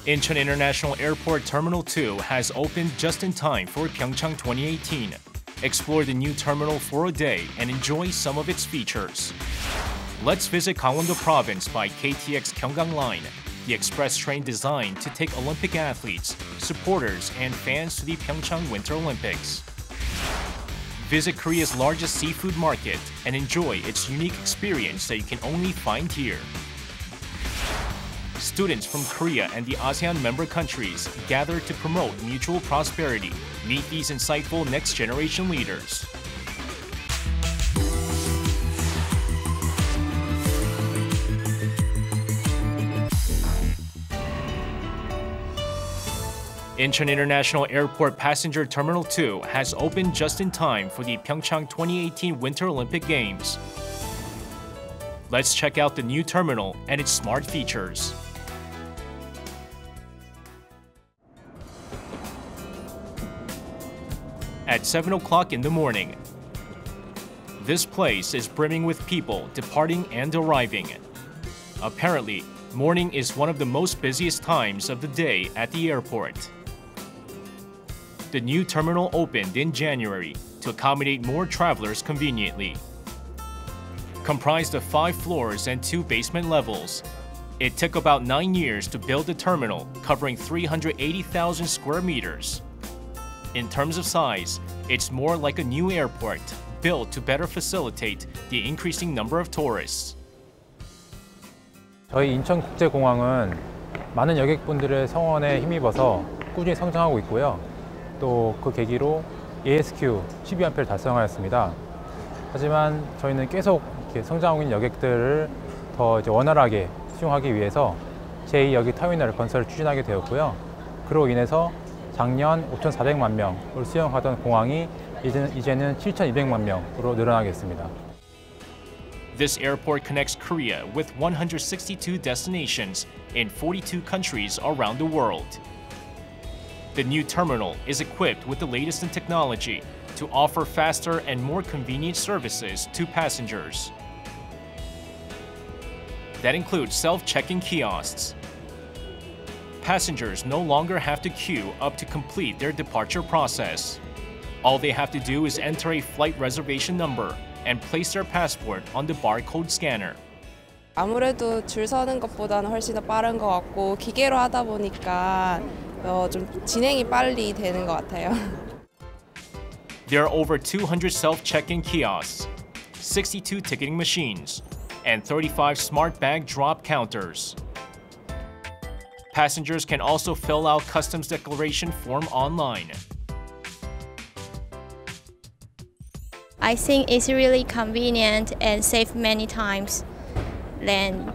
Incheon International Airport Terminal 2 has opened just in time for PyeongChang 2018. Explore the new terminal for a day and enjoy some of its features. Let's visit Gangwon-do Province by KTX Gyeonggang Line, the express train designed to take Olympic athletes, supporters, and fans to the PyeongChang Winter Olympics. Visit Korea's largest seafood market and enjoy its unique experience that you can only find here. Students from Korea and the ASEAN member countries gather to promote mutual prosperity. Meet these insightful next-generation leaders. Incheon International Airport Passenger Terminal 2 has opened just in time for the PyeongChang 2018 Winter Olympic Games. Let's check out the new terminal and its smart features. At 7 o'clock in the morning, this place is brimming with people departing and arriving. Apparently, morning is one of the most busiest times of the day at the airport. The new terminal opened in January to accommodate more travelers conveniently. Comprised of 5 floors and 2 basement levels, it took about 9 years to build the terminal, covering 380,000 square meters. In terms of size, it's more like a new airport, built to better facilitate the increasing number of tourists. 저희 인천국제공항은 많은 여객분들의 성원에 힘입어서 꾸준히 성장하고 있고요. 또 그 계기로 ASQ 12연패를 달성하였습니다. 하지만 저희는 계속 이렇게 성장하고 있는 여객들을 더 원활하게 수용하기 위해서 제2여객 터미널 건설을 추진하게 되었고요. 그로 인해서 작년 5,400만 명을 수용하던 공항이 이제는 7,200만 명으로 늘어나겠습니다. This airport connects Korea with 162 destinations in 42 countries around the world. The new terminal is equipped with the latest in technology to offer faster and more convenient services to passengers. That includes self-check-in kiosks. Passengers no longer have to queue up to complete their departure process. All they have to do is enter a flight reservation number and place their passport on the barcode scanner. 아무래도 줄 서는 것보다는 훨씬 더 빠른 것 같고 기계로 하다 보니까 좀 진행이 빨리 되는 것 같아요. There are over 200 self-check-in kiosks, 62 ticketing machines, and 35 smart bag drop counters. Passengers can also fill out customs declaration form online. I think it's really convenient and safe many times. Then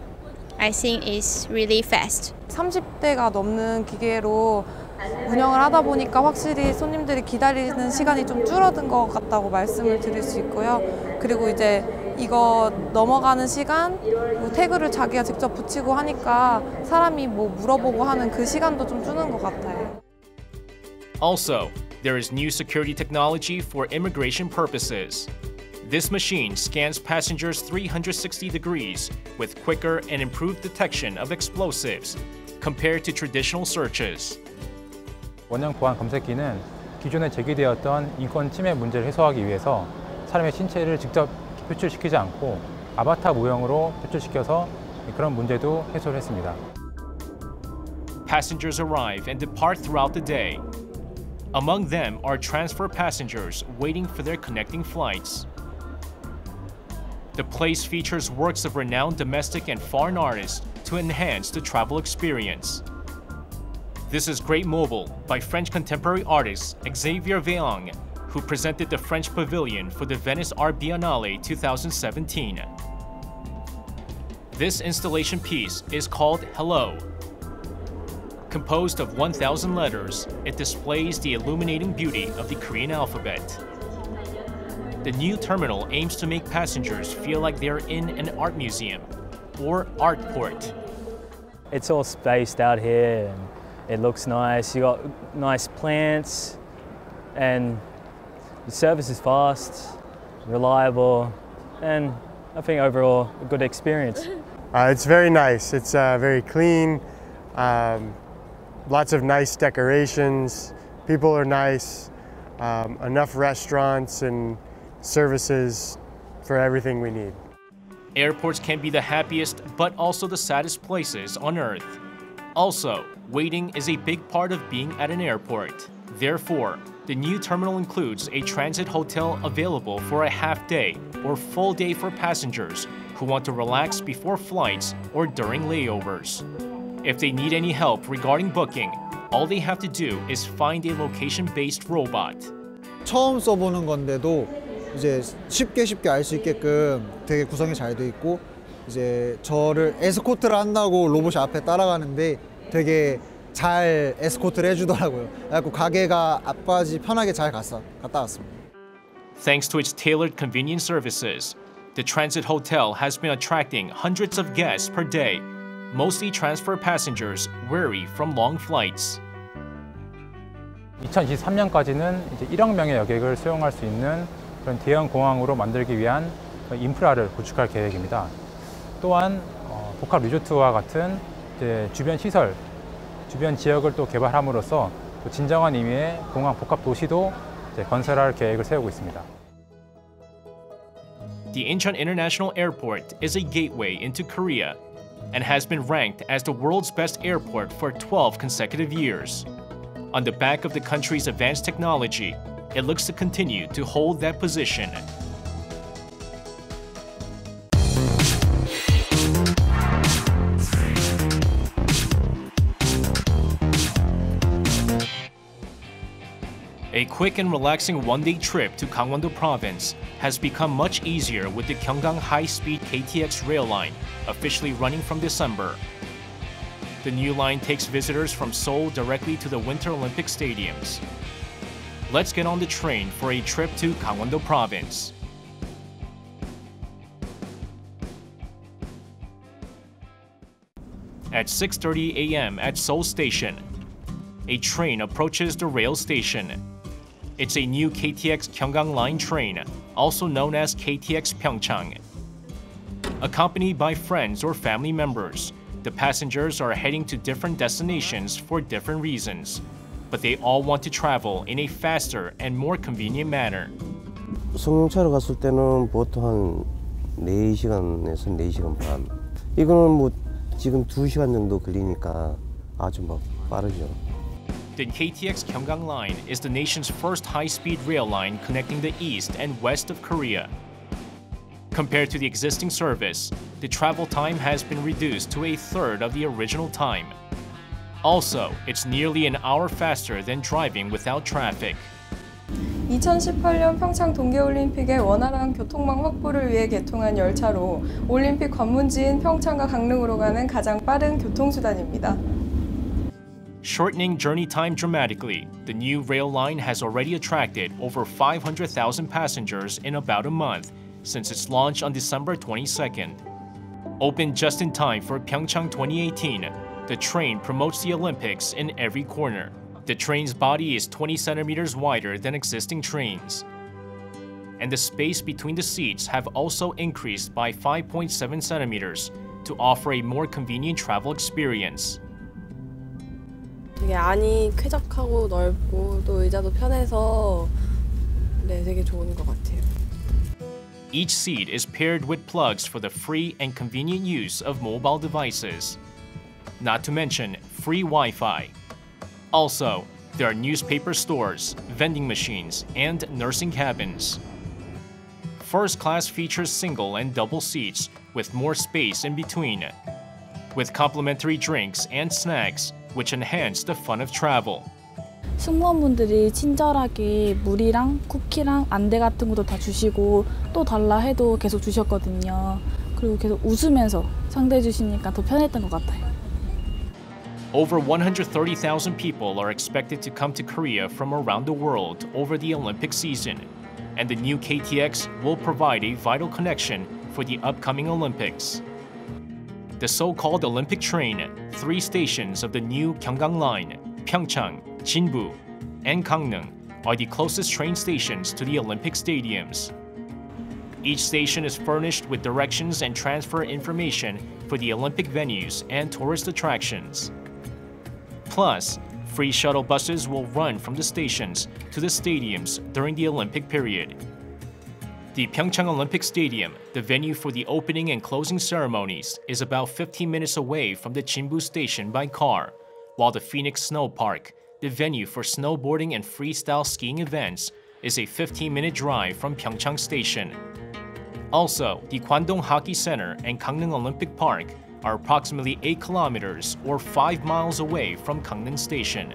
I think it's really fast. 30대가 넘는 기계로 운영을 하다 보니까 확실히 손님들이 기다리는 시간이 좀 줄어든 것 같다고 말씀을 드릴 수 있고요. 그리고 이제 이거 넘어가는 시간, 태그를 자기가 직접 붙이고 하니까 사람이 물어보고 하는 그 시간도 좀 주는 것 같아요. Also, there is new security technology for immigration purposes. This machine scans passengers 360 degrees with quicker and improved detection of explosives compared to traditional searches. 원형 보안 검색기는 기존에 제기되었던 인권 침해 문제를 해소하기 위해서 사람의 신체를 직접 표출시키지 않고 아바타 모형으로 표출시켜서 그런 문제도 해소를 했습니다. Passengers arrive and depart throughout the day. Among them are transfer passengers waiting for their connecting flights. The place features works of renowned domestic and foreign artists to enhance the travel experience. This is Great Mobile by French contemporary artist Xavier Veong, who presented the French Pavilion for the Venice Art Biennale 2017. This installation piece is called Hello. Composed of 1,000 letters, it displays the illuminating beauty of the Korean alphabet. The new terminal aims to make passengers feel like they're in an art museum or art port. It's all spaced out here and it looks nice. You got nice plants and the service is fast, reliable, and I think overall a good experience. It's very nice. It's very clean. lots of nice decorations, people are nice, enough restaurants and services for everything we need. Airports can be the happiest but also the saddest places on Earth. Also, waiting is a big part of being at an airport. Therefore, the new terminal includes a transit hotel available for a half-day or full day for passengers who want to relax before flights or during layovers. If they need any help regarding booking, all they have to do is find a location-based robot. 처음 써보는 건데도 이제 쉽게 알 수 있게끔 되게 구성이 잘 돼 있고 이제 저를 에스코트를 한다고 로봇이 앞에 따라가는데 되게 잘 에스코트를 해주더라고요. 그래서 가게가 앞까지 편하게 잘 갔다 왔습니다. Thanks to its tailored convenience services, the transit hotel has been attracting hundreds of guests per day, mostly transfer passengers weary from long flights. 2023년까지는 이제 1억 명의 여객을 수용할 수 있는 그런 대형 공항으로 만들기 위한 인프라를 구축할 계획입니다. 또한 복합 리조트와 같은 이제 주변 시설, 주변 지역을 또 개발함으로써 또 진정한 의미의 공항 복합 도시도 이제 건설할 계획을 세우고 있습니다. The Incheon International Airport is a gateway into Korea and has been ranked as the world's best airport for 12 consecutive years. On the back of the country's advanced technology, it looks to continue to hold that position. A quick and relaxing one-day trip to Gangwon-do Province has become much easier with the Gyeonggang high-speed KTX rail line, officially running from December. The new line takes visitors from Seoul directly to the Winter Olympic stadiums. Let's get on the train for a trip to Gangwon-do Province. At 6:30 a.m. at Seoul Station, a train approaches the rail station. It's a new KTX Gyeonggang Line train, also known as KTX PyeongChang. Accompanied by friends or family members, the passengers are heading to different destinations for different reasons, but they all want to travel in a faster and more convenient manner. 승용차로 갔을 때는 보통 한 4시간에서 4시간 반. 이거는 뭐 지금 2시간 정도 걸리니까 아주 막 빠르죠. The KTX Gyeonggang Line is the nation's first high-speed rail line connecting the east and west of Korea. Compared to the existing service, the travel time has been reduced to a third of the original time. Also, it's nearly an hour faster than driving without traffic. 2018년 평창 동계올림픽의 원활한 교통망 확보를 위해 개통한 열차로 올림픽 관문지인 평창과 강릉으로 가는 가장 빠른 교통수단입니다. Shortening journey time dramatically, the new rail line has already attracted over 500,000 passengers in about a month since its launch on December 22nd. Opened just in time for PyeongChang 2018, the train promotes the Olympics in every corner. The train's body is 20 centimeters wider than existing trains. And the space between the seats have also increased by 5.7 centimeters to offer a more convenient travel experience. 되게 안이 쾌적하고 넓고 또 의자도 편해서 되게 좋은 것 같아요. Each seat is paired with plugs for the free and convenient use of mobile devices. Not to mention free Wi-Fi. Also, there are newspaper stores, vending machines, and nursing cabins. First class features single and double seats with more space in between, with complimentary drinks and snacks, which enhance the fun of travel. 승무원분들이 친절하게 물이랑 쿠키랑 안대 같은 것도 다 주시고 또 달라 해도 계속 주셨거든요. 그리고 계속 웃으면서 상대해 주시니까 더 편했던 것 같아요. Over 130,000 people are expected to come to Korea from around the world over the Olympic season, and the new KTX will provide a vital connection for the upcoming Olympics. The so-called Olympic train, 3 stations of the new Gyeonggang Line, PyeongChang, Jinbu, and Gangneung are the closest train stations to the Olympic stadiums. Each station is furnished with directions and transfer information for the Olympic venues and tourist attractions. Plus, free shuttle buses will run from the stations to the stadiums during the Olympic period. The PyeongChang Olympic Stadium, the venue for the opening and closing ceremonies, is about 15 minutes away from the Jinbu Station by car, while the Phoenix Snow Park, the venue for snowboarding and freestyle skiing events, is a 15-minute drive from PyeongChang Station. Also, the Kwandong Hockey Center and Gangneung Olympic Park are approximately 8 kilometers or 5 miles away from Gangneung Station.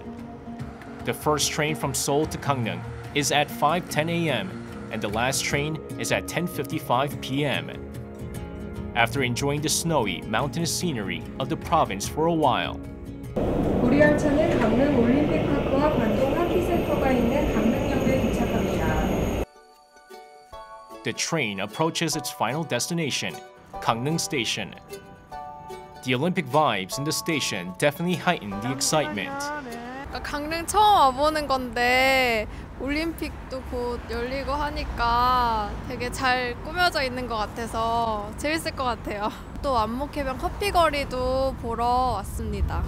The first train from Seoul to Gangneung is at 5:10 a.m. and the last train is at 10:55 p.m. After enjoying the snowy, mountainous scenery of the province for a while, 우리 열차는 강릉 올림픽파크와 관동 하키센터가 있는 강릉역에 도착합니다. the train approaches its final destination, Gangneung Station. The Olympic vibes in the station definitely heighten the excitement. 강릉 처음 와보는 건데 올림픽도 곧 열리고 하니까 되게 잘 꾸며져 있는 것 같아서 재밌을 것 같아요. 또 안목해변 커피거리도 보러 왔습니다.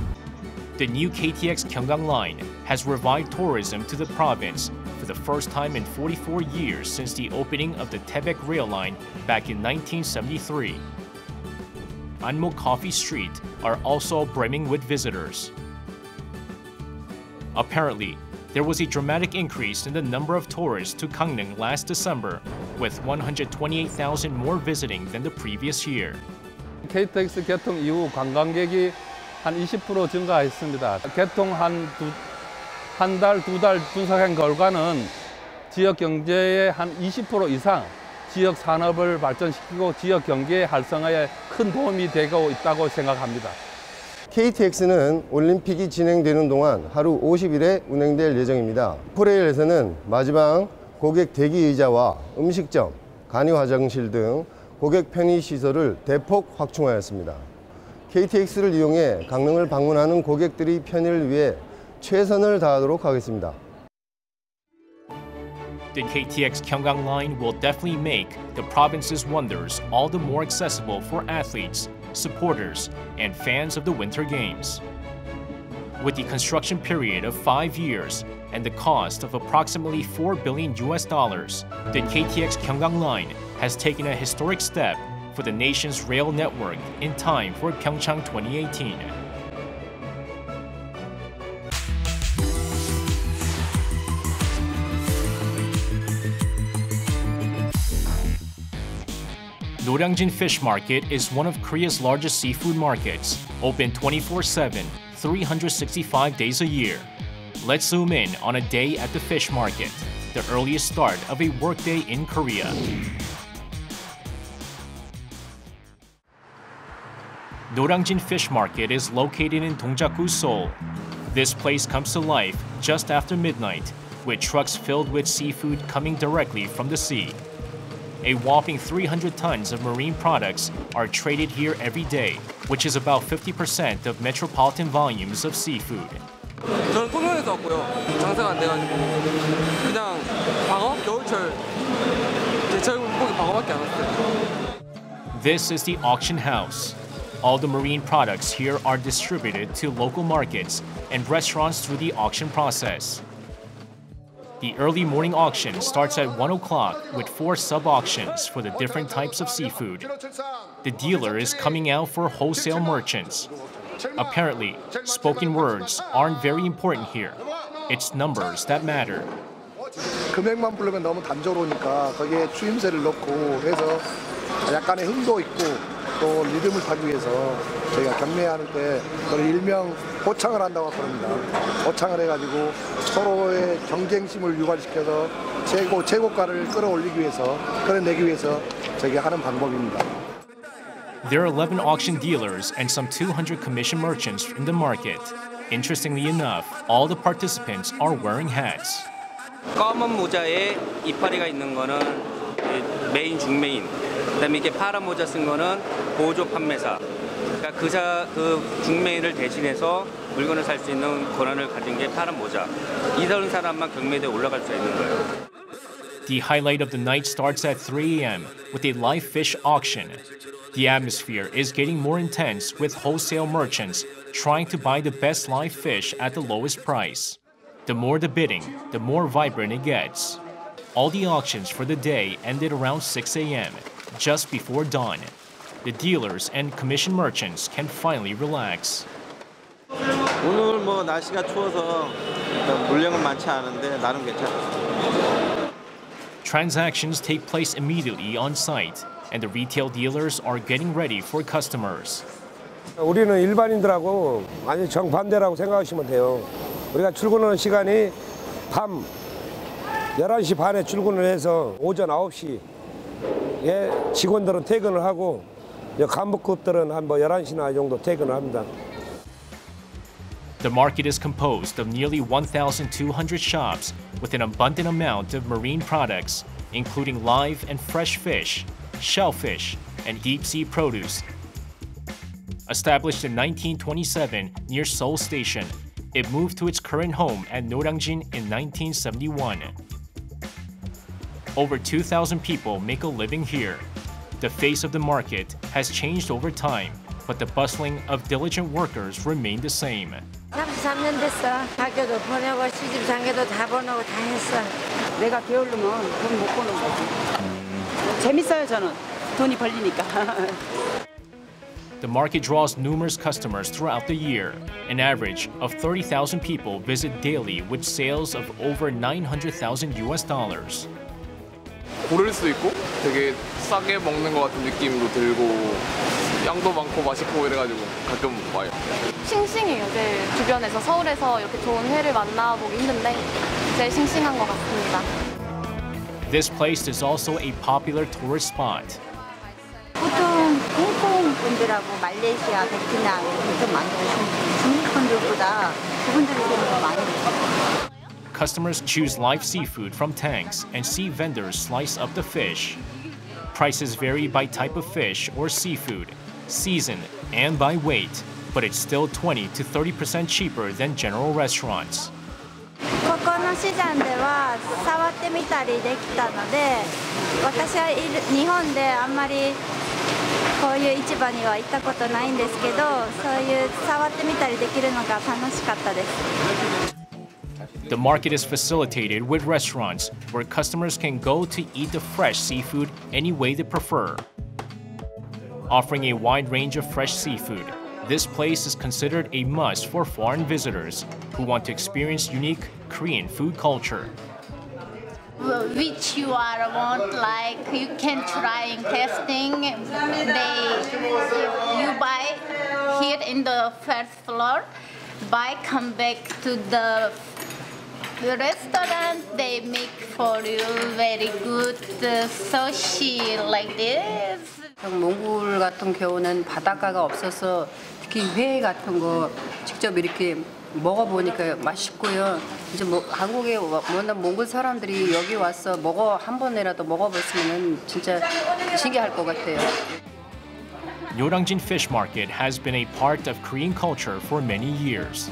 The new KTX Gyeonggang Line has revived tourism to the province for the first time in 44 years since the opening of the Taebaek Rail Line back in 1973. Anmok Coffee Street are also brimming with visitors. Apparently, there was a dramatic increase in the number of tourists to Gangneung last December, with 128,000 more visiting than the previous year. KTX 개통 이후 관광객이 한 20% 증가했습니다. 개통 한 달, 두 달 분석한 결과는 지역 경제의 한 20% 이상 지역 산업을 발전시키고 지역 경제 활성화에 큰 도움이 되고 있다고 생각합니다. KTX는 올림픽이 진행되는 동안 하루 50일에 운행될 예정입니다. 코레일에서는 마지막 고객 대기 의자와 음식점, 간이 화장실 등 고객 편의 시설을 대폭 확충하였습니다. KTX를 이용해 강릉을 방문하는 고객들의 편의를 위해 최선을 다하도록 하겠습니다. The KTX Gyeonggang Line will definitely make the province's wonders all the more accessible for athletes, supporters, and fans of the Winter Games. With the construction period of 5 years and the cost of approximately $4 billion, the KTX Gyeonggang Line has taken a historic step for the nation's rail network in time for PyeongChang 2018. Noryangjin Fish Market is one of Korea's largest seafood markets, open 24/7, 365 days a year. Let's zoom in on a day at the fish market, the earliest start of a workday in Korea. Noryangjin Fish Market is located in Dongjaku, Seoul. This place comes to life just after midnight, with trucks filled with seafood coming directly from the sea. A whopping 300 tons of marine products are traded here every day, which is about 50% of metropolitan volumes of seafood. 저는 통영에서 왔고요. 장사가 안 돼가지고 그냥 방어, 겨울철 제철 물고기 방어밖에 안 왔어요. This is the auction house. All the marine products here are distributed to local markets and restaurants through the auction process. The early morning auction starts at 1 o'clock with 4 sub-auctions for the different types of seafood. The dealer is coming out for wholesale merchants. Apparently, spoken words aren't very important here. It's numbers that matter. 금액만 부르면 너무 단조로우니까 거기에 추임새를 넣고 해서 약간의 흥도 있고 또 리듬을 타기 위해서 저희가 경매하는 때 그걸 일명 호창을 한다고 합니다. 호창을 해가지고 서로의 경쟁심을 유발시켜서 최고가를 끌어내기 위해서 저희가 하는 방법입니다. There are 11 auction dealers and some 200 commission merchants in the market. Interestingly enough, all the participants are wearing hats. 검은 모자에 이파리가 있는 거는 메인 중매인. 그다음에 이렇게 파란 모자 쓴 거는 보조 판매사. 그러니까 그 중매인을 대신해서 물건을 살 수 있는 권한을 가진 게 파란 모자. 이런 사람만 경매대에 올라갈 수 있는 거예요. The highlight of the night starts at 3 a.m. with a live fish auction. The atmosphere is getting more intense with wholesale merchants trying to buy the best live fish at the lowest price. The more the bidding, the more vibrant it gets. All the auctions for the day ended around 6 a.m., just before dawn. The dealers and commission merchants can finally relax. 오늘 뭐 날씨가 추워서 물량은 많지 않은데 나름 괜찮았어요. Transactions take place immediately on site, and the retail dealers are getting ready for customers. 우리는 일반인들하고 완전 정반대라고 생각하시면 돼요. 우리가 출근하는 시간이 밤 11시 반에 출근을 해서 오전 9시에 직원들은 퇴근을 하고 간부급들은 한 11시나 정도 퇴근을 합니다. The market is composed of nearly 1,200 shops with an abundant amount of marine products, including live and fresh fish, shellfish, and deep-sea produce. Established in 1927 near Seoul Station, it moved to its current home at Noryangjin in 1971. Over 2,000 people make a living here. The face of the market has changed over time, but the bustling of diligent workers remain the same. 33년 됐어. 가게도 보내고 시집 장계도 다 보내고 다 했어. 내가 게으르면 돈 못 버는 거지. 재밌어요 저는. 돈이 벌리니까. The market draws numerous customers throughout the year. An average of 30,000 people visit daily with sales of over $900,000 US. 고를 수 있고 되게 싸게 먹는 것 같은 느낌도 들고 양도 많고 맛있고 이래가지고 가끔 와요. 싱싱해요. 제일 주변에서 서울에서 이렇게 좋은 회를 만나보기 힘든데 제일 싱싱한 것 같습니다. This place is also a popular tourist spot. 보통 홍콩 분들하고 말레이시아, 베트남 이렇게 좀 많이 오시는 중국 분들보다 그분들이 좀 더 많이 오시죠. Customers choose live seafood from tanks and see vendors slice up the fish. Prices vary by type of fish or seafood, season, and by weight, but it's still 20 to 30% cheaper than general restaurants. ここの市場では触ってみたりできたので、私は日本であんまりこういう市場には行ったことないんですけど、そういう触ってみたりできるのが楽しかったです。 The market is facilitated with restaurants where customers can go to eat the fresh seafood any way they prefer. Offering a wide range of fresh seafood, this place is considered a must for foreign visitors who want to experience unique Korean food culture. Which you want, like you can try in testing. You buy here in the first floor, come back to the restaurant. They make for you very good sushi like this. 몽골 같은 경우는 바닷가가 없어서 특히 회 같은 거 직접 이렇게 먹어보니까 맛있고요. 이제 뭐 한국에 워낙 몽골 사람들이 여기 와서 한 번이라도 먹어봤으면 진짜 신기할 것 같아요. Noryangjin Fish Market has been a part of Korean culture for many years.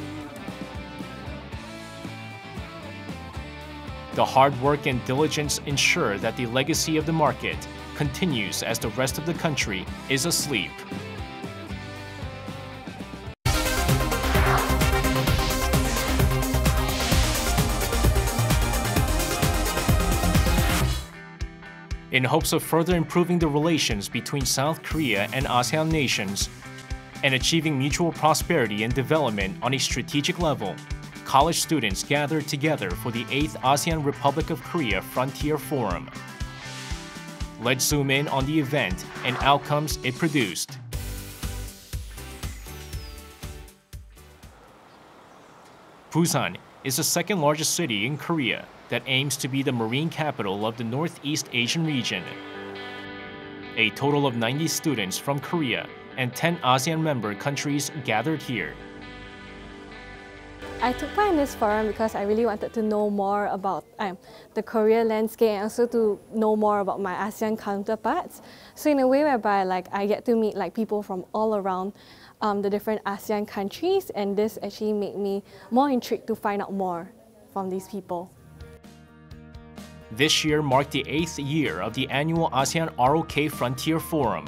The hard work and diligence ensure that the legacy of the market continues as the rest of the country is asleep. In hopes of further improving the relations between South Korea and ASEAN nations and achieving mutual prosperity and development on a strategic level, college students gathered together for the 8th ASEAN Republic of Korea Frontier Forum. Let's zoom in on the event and outcomes it produced. Busan is the second largest city in Korea that aims to be the marine capital of the Northeast Asian region. A total of 90 students from Korea and 10 ASEAN member countries gathered here. I took part in this forum because I really wanted to know more about the Korea landscape and also to know more about my ASEAN counterparts. So in a way whereby I get to meet people from all around the different ASEAN countries, and this actually made me more intrigued to find out more from these people. This year marked the 8th year of the annual ASEAN-ROK Frontier Forum.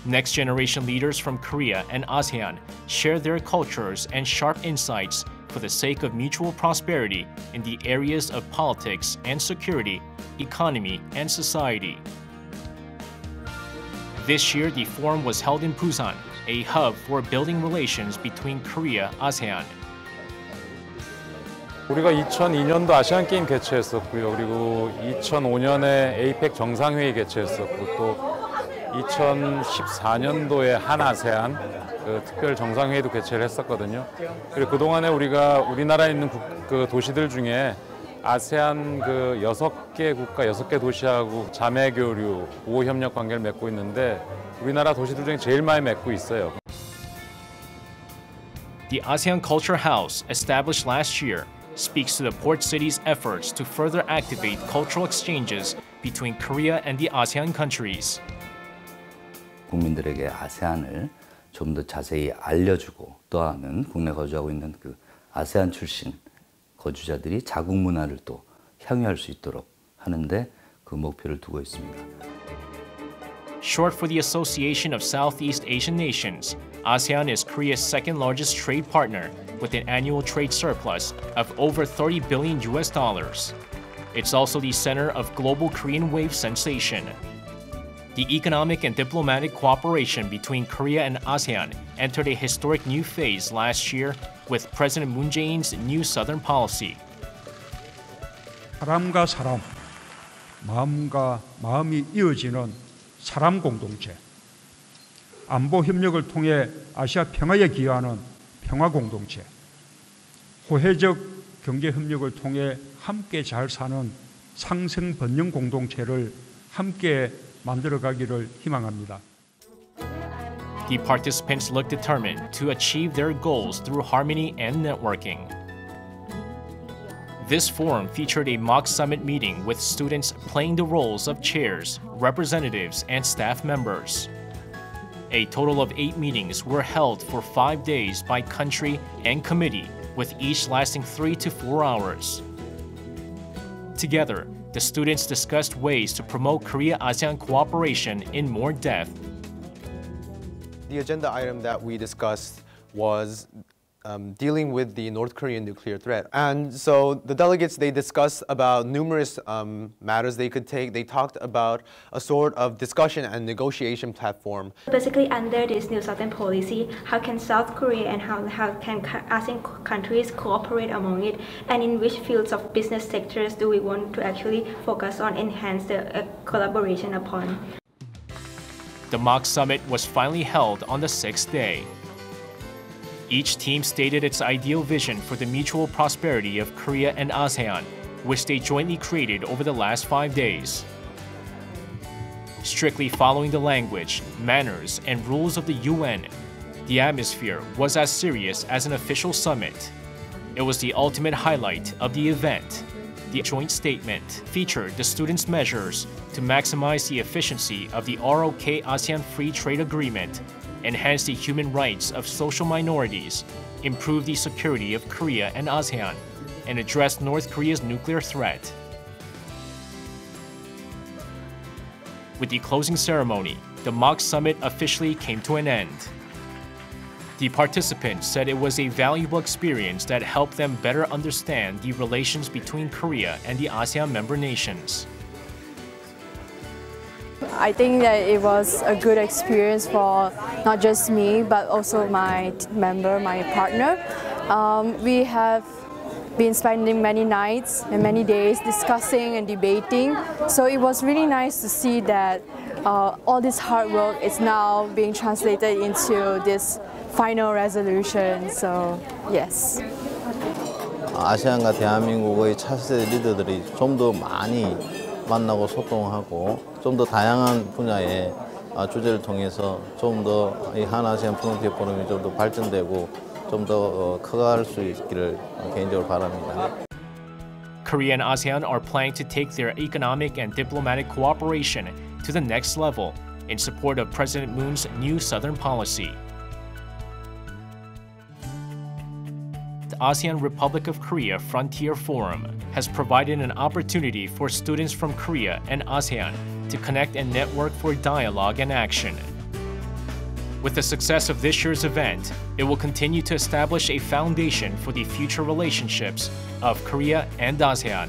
Next-generation leaders from Korea and ASEAN share their cultures and sharp insights for the sake of mutual prosperity in the areas of politics and security, economy, and society. This year, the forum was held in Busan, a hub for building relations between Korea, ASEAN. 우리가 2002년도 아시안 게임 개최했었고요. 그리고 2005년에 에이펙 정상회의 개최했었고 또 2014년도에 한아세안 특별 정상회의도 개최를 했었거든요. 그리고 그동안에 우리나라에 있는 그 도시들 중에 아세안 6개 국가, 6개 도시하고 자매 교류, 보호 협력 관계를 맺고 있는데 우리나라 도시들 중에 제일 많이 맺고 있어요. The ASEAN Culture House, established last year, speaks to the port city's efforts to further activate cultural exchanges between Korea and the ASEAN countries. 국민들에게 아세안을 좀 더 자세히 알려주고 또한 국내 거주하고 있는 그 아세안 출신 거주자들이 자국 문화를 또 향유할 수 있도록 하는데 그 목표를 두고 있습니다. Short for the Association of Southeast Asian Nations, ASEAN is Korea's second largest trade partner with an annual trade surplus of over $30 billion. It's also the center of global Korean wave sensation. The economic and diplomatic cooperation between Korea and ASEAN entered a historic new phase last year with President Moon Jae-in's new Southern policy. 사람과 사람, 마음과 마음이 이어지는 사람 공동체, 안보 협력을 통해 아시아 평화에 기여하는 평화 공동체, 호혜적 경제 협력을 통해 함께 잘 사는 상생 번영 공동체를 함께 만들어가기를 희망합니다. The participants look determined to achieve their goals through harmony and networking. This forum featured a mock summit meeting with students playing the roles of chairs, representatives, and staff members. A total of 8 meetings were held for 5 days by country and committee, with each lasting 3 to 4 hours. Together, the students discussed ways to promote Korea-ASEAN cooperation in more depth. The agenda item that we discussed was dealing with the North Korean nuclear threat. And so the delegates, they discussed about numerous matters they could take. They talked about a sort of discussion and negotiation platform. Basically, under this new Southern policy, how can South Korea and how can ASEAN countries cooperate among it, and in which fields of business sectors do we want to actually focus on, enhance the collaboration upon? The mock summit was finally held on the 6th day. Each team stated its ideal vision for the mutual prosperity of Korea and ASEAN, which they jointly created over the last 5 days. Strictly following the language, manners, and rules of the UN, the atmosphere was as serious as an official summit. It was the ultimate highlight of the event. The joint statement featured the students' measures to maximize the efficiency of the ROK ASEAN Free Trade Agreement, enhance the human rights of social minorities, improve the security of Korea and ASEAN, and address North Korea's nuclear threat. With the closing ceremony, the mock summit officially came to an end. The participants said it was a valuable experience that helped them better understand the relations between Korea and the ASEAN member nations. I think that it was a good experience for not just me, but also my member, my partner. We have been spending many nights and many days discussing and debating. So it was really nice to see that all this hard work is now being translated into this final resolution. So yes. 아세안과 대한민국의 차세대 리더들이 좀 더 많이 만나고 소통하고 좀 더 다양한 분야의 주제를 통해서 좀 더 이 한아세안 프론티어 포럼이 좀 더 발전되고 좀 더 커갈 수 있기를 개인적으로 바랍니다. Korea and ASEAN are planning to take their economic and diplomatic cooperation to the next level in support of President Moon's new Southern policy. The ASEAN Republic of Korea Frontier Forum has provided an opportunity for students from Korea and ASEAN to connect and network for dialogue and action. With the success of this year's event, it will continue to establish a foundation for the future relationships of Korea and ASEAN.